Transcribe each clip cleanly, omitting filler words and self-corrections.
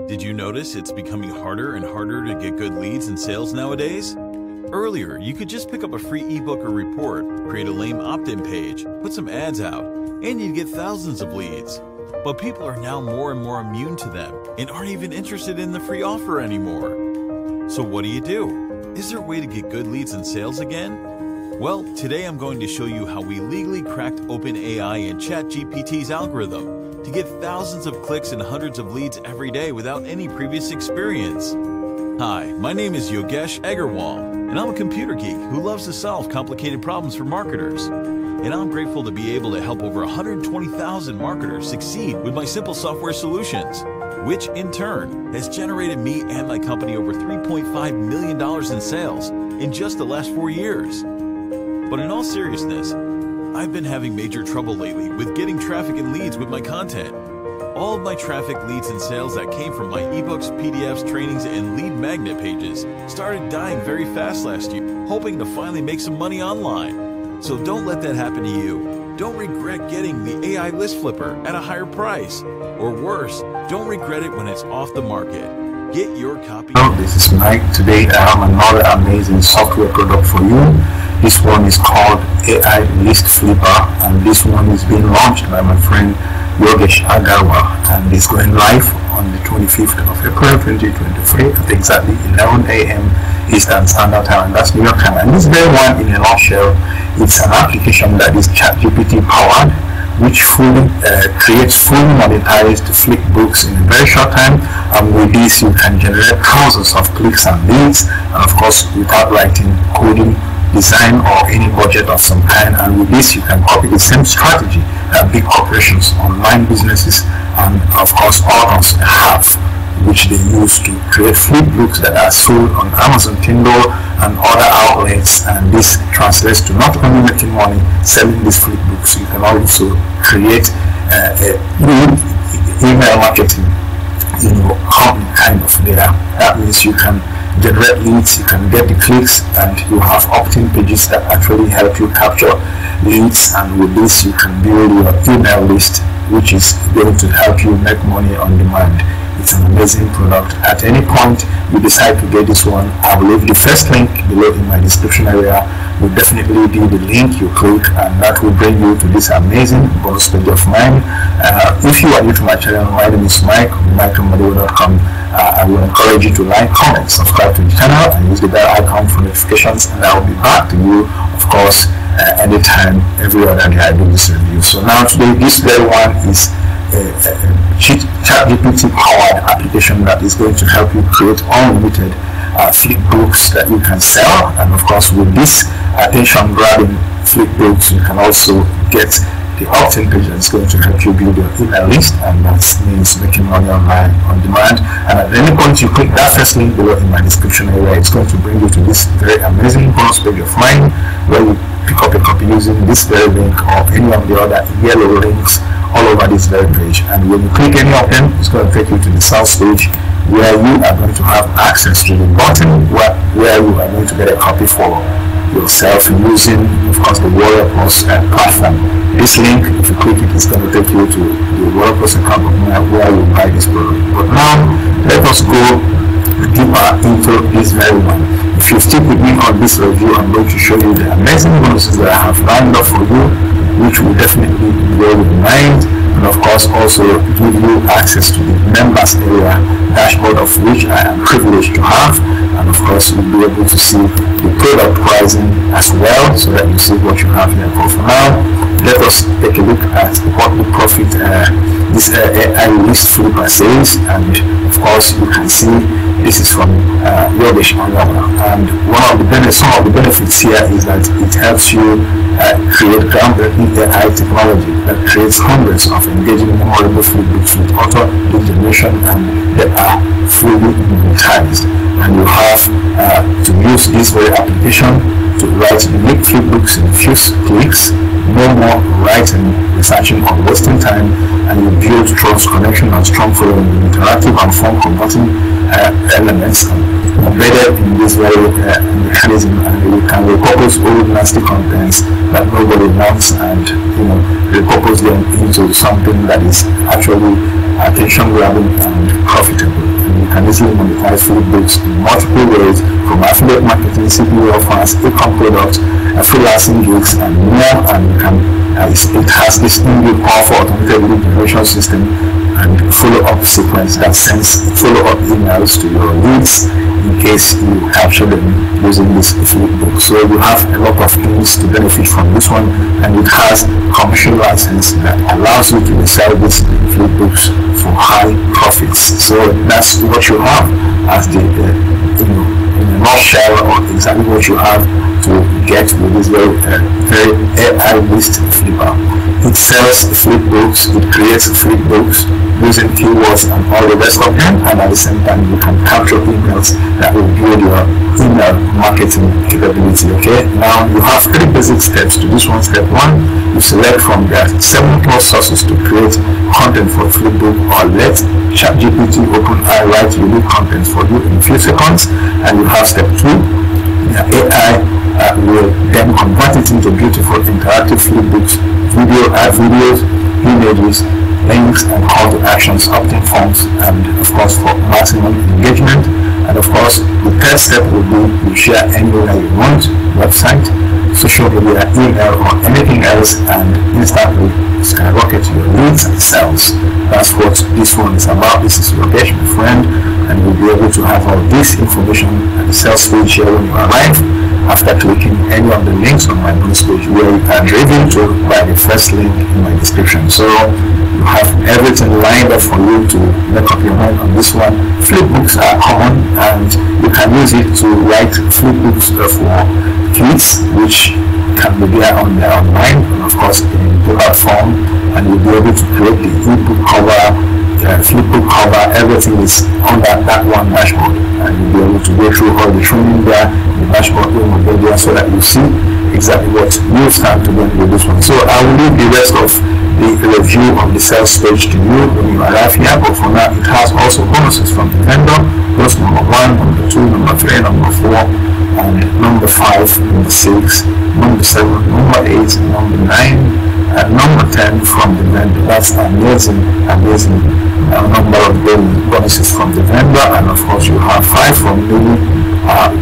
Did you notice it's becoming harder and harder to get good leads and sales nowadays? Earlier, you could just pick up a free ebook or report, create a lame opt-in page, put some ads out, and you'd get thousands of leads. But people are now more and more immune to them and aren't even interested in the free offer anymore. So what do? Is there a way to get good leads and sales again? Well, today I'm going to show you how we legally cracked Open A.I and ChatGPT's algorithm to get thousands of clicks and hundreds of leads every day without any previous experience. Hi, my name is Yogesh Agarwal, and I'm a computer geek who loves to solve complicated problems for marketers. And I'm grateful to be able to help over 120,000 marketers succeed with my simple software solutions, which in turn has generated me and my company over $3.5 million in sales in just the last 4 years. But in all seriousness, I've been having major trouble lately with getting traffic and leads with my content. All of my traffic, leads, and sales that came from my ebooks, PDFs, trainings, and lead magnet pages started dying very fast last year, hoping to finally make some money online. So don't let that happen to you. Don't regret getting the AI list flipper at a higher price. Or worse, don't regret it when it's off the market. Get your copy. Hello, this is Mike. Today I have another amazing software product for you. This one is called AI List Flipper, and this one is being launched by my friend Yogesh Agarwal, and it's going live on the 25th of April 2023 at exactly 11 a.m. Eastern Standard Time, and that's New York time. And this very one, in a nutshell, it's an application that is ChatGPT powered, which creates fully monetized Flipbooks in a very short time. And with this, you can generate thousands of clicks and leads, and of course, without writing, coding, design, or any budget of some kind. And with this, you can copy the same strategy that big corporations, online businesses, and of course authors have, which they use to create Flipbooks that are sold on Amazon, Kindle, and other outlets. And this translates to not only making money selling these Flipbooks, you can also create email marketing, company kind of data. That means you can generate leads, you can get the clicks, and you have opt-in pages that actually help you capture leads. And with this, you can build your email list, which is going to help you make money on demand. It's an amazing product. At any point you decide to get this one, I will leave the first link below in my description area. Will definitely be the link you click, and that will bring you to this amazing bonus page of mine. If you are new to my channel, my name is Mike, Mbadiwe.com. I will encourage you to like, comment, subscribe to the channel, and use the bell icon for notifications, and I will be back to you, of course, anytime, every other day I do this review. So now today, this very one is a ChatGPT powered application that is going to help you create unlimited Flipbooks that you can sell. And of course, with this attention grabbing Flipbooks, you can also get the opt-in page that's going to help you build your email list, and that means making money online on demand. And at any point you click that first link below in my description area, it's going to bring you to this very amazing bonus page of mine, where you pick up a copy using this very link or any of the other yellow links all over this very page. And when you click any of them, it's going to take you to the south page, where you are going to have access to the button where you are going to get a copy for yourself using, of course, the Warrior Plus platform. This link, if you click it, it's going to take you to the Warrior Plus account where you buy this product. But now, let us go deeper into this very one. If you stick with me on this review, I'm going to show you the amazing bonuses that I have lined up for you, which will definitely blow your mind, and of course also give you access to the members area dashboard, of which I am privileged to have. And of course, you'll be able to see the product pricing as well, so that you see what you have here. But for now, let us take a look at what the profit this AI list flipper says. And of course, you can see this is from Yogesh Agarwal. And some of the benefits here is that it helps you create groundbreaking AI technology that creates hundreds of engaging, memorable Flipbooks with auto lead generation, and they are fully monetized. And you have to use this very application to write unique Flipbooks in a few clicks. No more writing, researching, or wasting time, and you build trust, connection, and strong following with interactive and fun converting elements embedded in this very mechanism. And you can repurpose old nasty contents that nobody wants, and repurpose them into something that is actually attention grabbing and profitable. And you can easily monetize Flipbooks in multiple ways, from affiliate marketing, CPO offers, e-com products, freelancing gigs, and more. And you can it has this inbuilt powerful automated lead generation system and follow-up sequence that sends follow-up emails to your leads in case you capture them using this Flipbook. So you have a lot of things to benefit from this one, and it has commercial license that allows you to sell these Flipbooks for high profits. So that's what you have as the in a nutshell, or exactly what you have to get with this very AI-based flipper. It sells Flipbooks, it creates Flipbooks using keywords and all the rest of them, and at the same time you can capture emails that will build your email marketing capability. Okay, now you have 3 basic steps to this one. Step 1, you select from the 7+ sources to create content for Flipbook, or let ChatGPT Open A.I write unique content for you in a few seconds. And you have step 2, the AI will then convert it into beautiful interactive Flipbooks, videos, images, links, and call to actions, opt-in forms, and of course for maximum engagement. And of course the 3rd step will be you share anywhere you want, website, social media, email, or anything else, and instantly skyrocket your leads and sales. That's what this one is about. This is your page, my friend, and you'll be able to have all this information at the sales page here when you arrive, after clicking any of the links on my bonus page, where you are driven to by the first link in my description. So you have everything lined up for you to make up your mind on this one. Flipbooks are common, and you can use it to write Flipbooks for kids, which can be there on the online, and of course in paper form, and you'll be able to create the ebook cover, Flipbook cover. Everything is under that one dashboard, and you'll be able to go through all the training there. The dashboard will be there so that you see exactly what you stand to learn with this one. So I will leave the rest of the review of the sales page to you when you arrive here, but for now it has also bonuses from the vendor. Those number 1, number 2, number 3, number 4, and number 5, number 6, number 7, number 8, number 9, and number 10 from the vendor. That's amazing number of bonuses from the vendor. And of course you have 5 from me,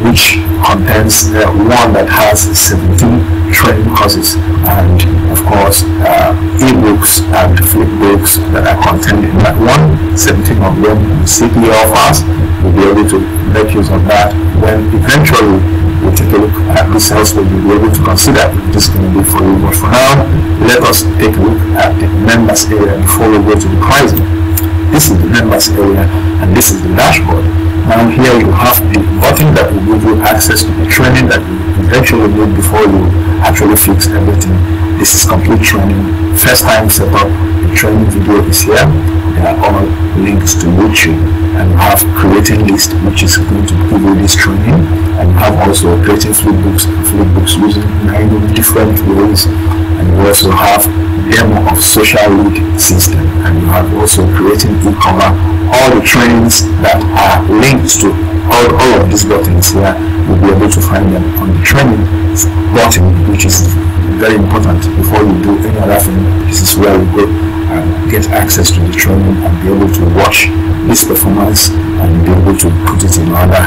which contains one that has 17 training courses, and of course ebooks and flipbooks that are contained in that one. 17 of them CPO offers. You'll be able to make use of that when eventually we take a look at the sales page. You'll be able to consider if this is going to be for you. But for now, let us take a look at the members area before we go to the pricing. This is the members area, and this is the dashboard. Now here you have the button that will give you access to the training that you eventually need before you actually fix everything. This is complete training, first time setup. The training video is here. They are all links to YouTube, and you have creating list, which is going to give you this training, and you have also creating flipbooks using 9 different ways, and you also have demo of social lead system, and you have also creating e-commerce. All the trainings that are linked to all of these buttons here, you'll be able to find them on the training button, which is very important. Before you do any other thing, this is where you go and get access to the training and be able to watch this performance and be able to put it in order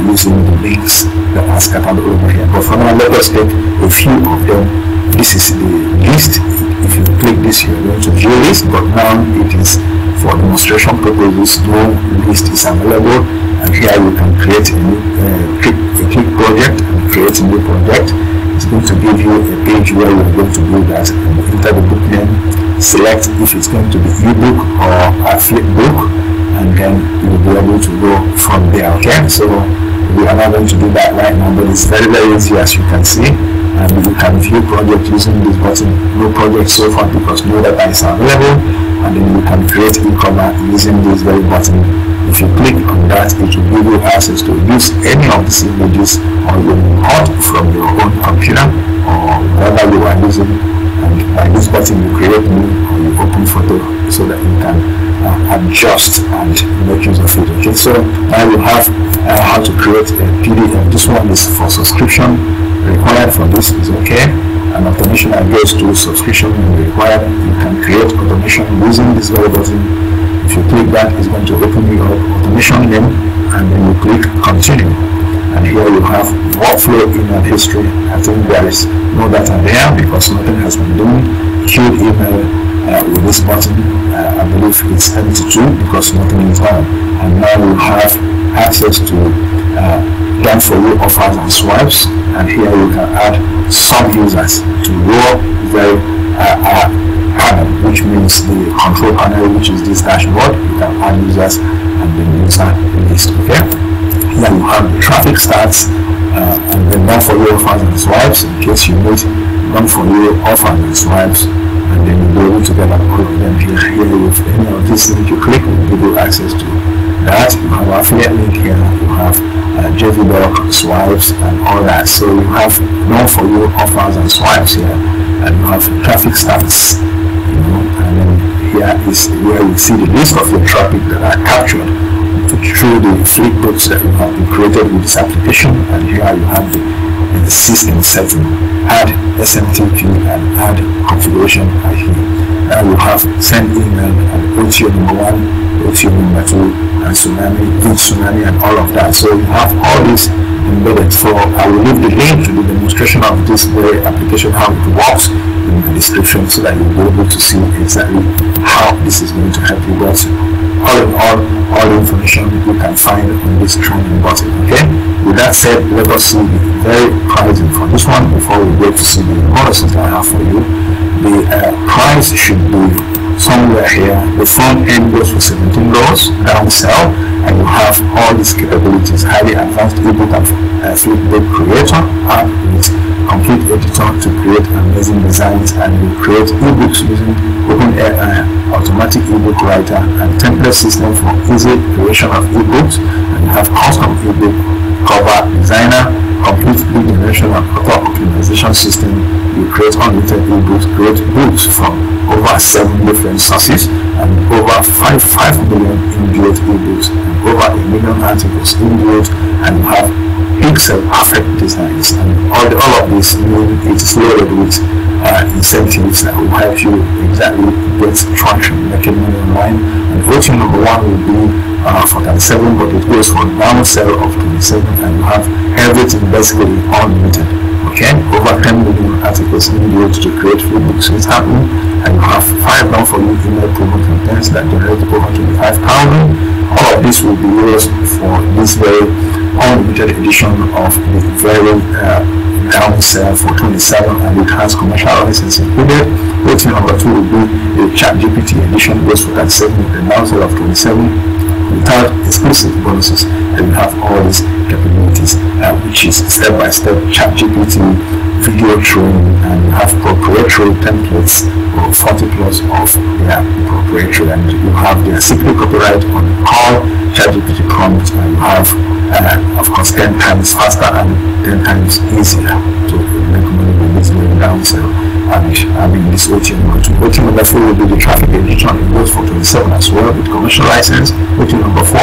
using the links that are scattered over here. But for now, let us take a few of them. This is the list. If you click this, you're going to view list, but now it is for demonstration purposes. No list is available, and here you can create a new click project and create a new project. It's going to give you a page where you're going to do that. Enter the book name, select if it's going to be ebook or a flipbook, and then you'll be able to go from there. Okay, so we are not going to do that right now, but it's very easy, as you can see. And you can view project using this button. No project so far because no data is available, and then you can create e-commerce using this very button. If you click on that, it will give you access to use any of these images, or you import from your own computer or whatever you are using, and by this button you create new or you open photo so that you can adjust and make use of it. Okay, so now you have how to create a PDF. This one is for subscription. Required for this is okay, and automation that goes to subscription when required. You can create automation using this very button. If If you click that, it's going to open your automation name, and then you click continue. And here you have workflow email history. I think there is no data there because nothing has been done. Queued email with this button, I believe it's empty too because nothing is done. And now you have access to done for you offers and swipes, and here you can add some users to your very panel, which means the control panel, which is this dashboard. You can add users and the user list. Okay, here you have the traffic stats, and then done for you offers and swipes in case you need done for you offers and swipes, and then you'll be able to get all of them here. With any of these things you click, will give you access to that. You have affiliate link here, you have Ebook, swipes, and all that. So you have done for you offers and swipes here, and you have traffic stats, and then here is where you see the list of your traffic that are captured through the Flipbooks that you have created with this application. And here you have the system setting, add SMTP and add configuration right here. Now you have send email and OTO number 1, OTO number 2, and tsunami and all of that. So you have all this embedded. So I will leave the link to the demonstration of this very application, how it works, in the description, so that you'll be able to see exactly how this is going to help you. But all in all the information you can find on this training button. Okay, with that said, let us see the very pricing for this one before we go to see the bonuses that I have for you. The price should be somewhere here. The front end goes for $17, downsell, and you have all these capabilities: highly advanced ebook and Flipbook creator app with complete editor to create amazing designs, and you create ebooks using Open A.I, automatic ebook writer, and template system for easy creation of ebooks. And you have custom ebook cover designer, complete lead generation and auto optimization system. You create unlimited ebooks, create books from over 7 different sources, and over 5 million inbuilt ebooks, and over 1 million articles inbuilt, and you have pixel perfect designs. And all of this it's loaded with incentives that will help you exactly get traction, making money online. And OTO number 1 will be for 37, but it goes for downsell of 27, and you have everything basically unlimited. Okay, over 10 million articles inbuilt to create Flipbooks. It's happening, and you have 5 done for you email promo campaigns that generate over 25,000. All of this will be used for this very unlimited edition of the very downsell for 27, and it has commercial license included. OTO number 2 will be the CHATGPT edition, goes for 37 with the downsell of 27 without exclusive bonuses. And you have all these capabilities, which is step-by-step ChatGPT video training, and you have proprietary templates or 40 plus of their proprietary, and you have their secret copyright on all ChatGPT prompts, and you have of course 10 times faster and 10 times easier to make money with this very downsell. And this OTO number 2. OTO number 4 will be the traffic edition. It goes for 27 as well with commercial license. OTO number 4,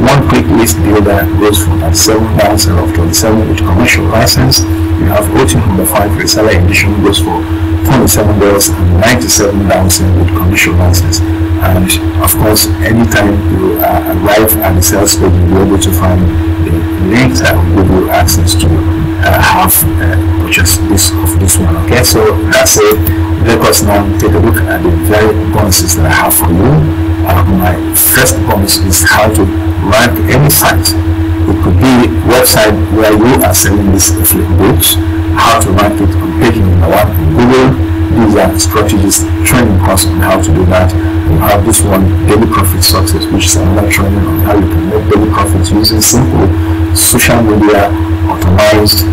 one click list builder, goes for 37, downsell of 27 with commercial license. You have OTO number 5, reseller edition, goes for $27.97, downsell with commercial license. And of course, anytime you arrive at the sales page, you'll be able to find the links that will give you access to have purchased this one. Okay, so that's it. Let us now take a look at the very bonuses that I have for you. My first bonus is how to rank any site. It could be a website where you are selling these Flipbooks, how to rank it on page number 1 in Google. These are strategies training course on how to do that. You have this one, daily profit success, which is another training on how you can make daily profits using simple social media automized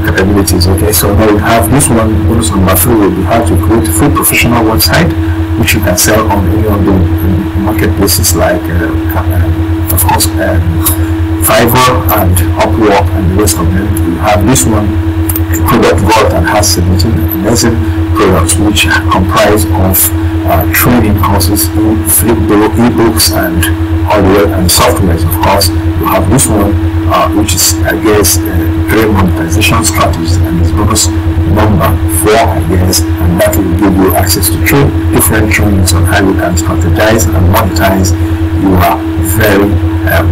capabilities. Okay, so now we have this one. Bonus number 3 will be how to create a full professional website, which you can sell on any of the marketplaces like of course Fiverr and Upwork and the rest of them. You have this one, a product vault that has 17 amazing products which comprise of training courses in Flipbook, eBooks, and hardware and softwares. Of course, you have this one, which is, I guess, great monetization strategies, and it's bonus number 4, I guess, and that will give you access to different trainings on how you can strategize and monetize your very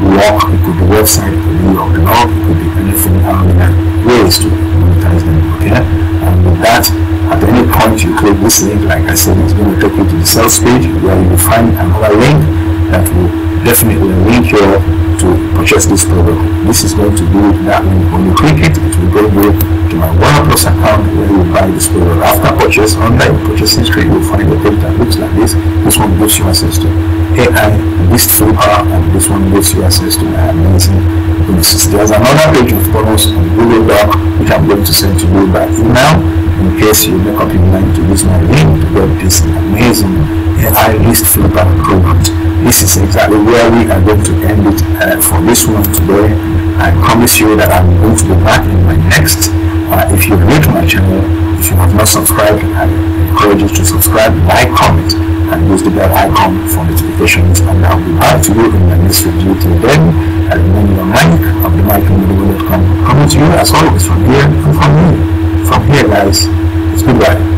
work. It could be website, it could be your blog, it could be anything, ways to monetize them. Okay, and with that, at any point you click this link, like I said, it's going to take you to the sales page where you will find another link that will definitely link you to purchase this product. This is going to be that link. When you click it, it will bring you to my OnePlus account where you buy this product. After purchase, under your purchase history, you will find a page that looks like this. This one gives you access to AI, Beast Flipper, and this one gives you access to my amazing bonuses. There's another page of bonus on Google Doc, which I'm going to send to you by email in case you make up your mind to use my link to get this amazing AI Beast Flipper product. This is exactly where we are going to end it for this one today. I promise you that I'm going to be back in my next. If you're new to my channel, if you have not subscribed, I encourage you to subscribe, like, comment, and use the bell icon for notifications, and I'll be back to you in my next video. Till then, I remain your mic of the mic.com, coming to you as always from here and from me. From here, guys, it's goodbye.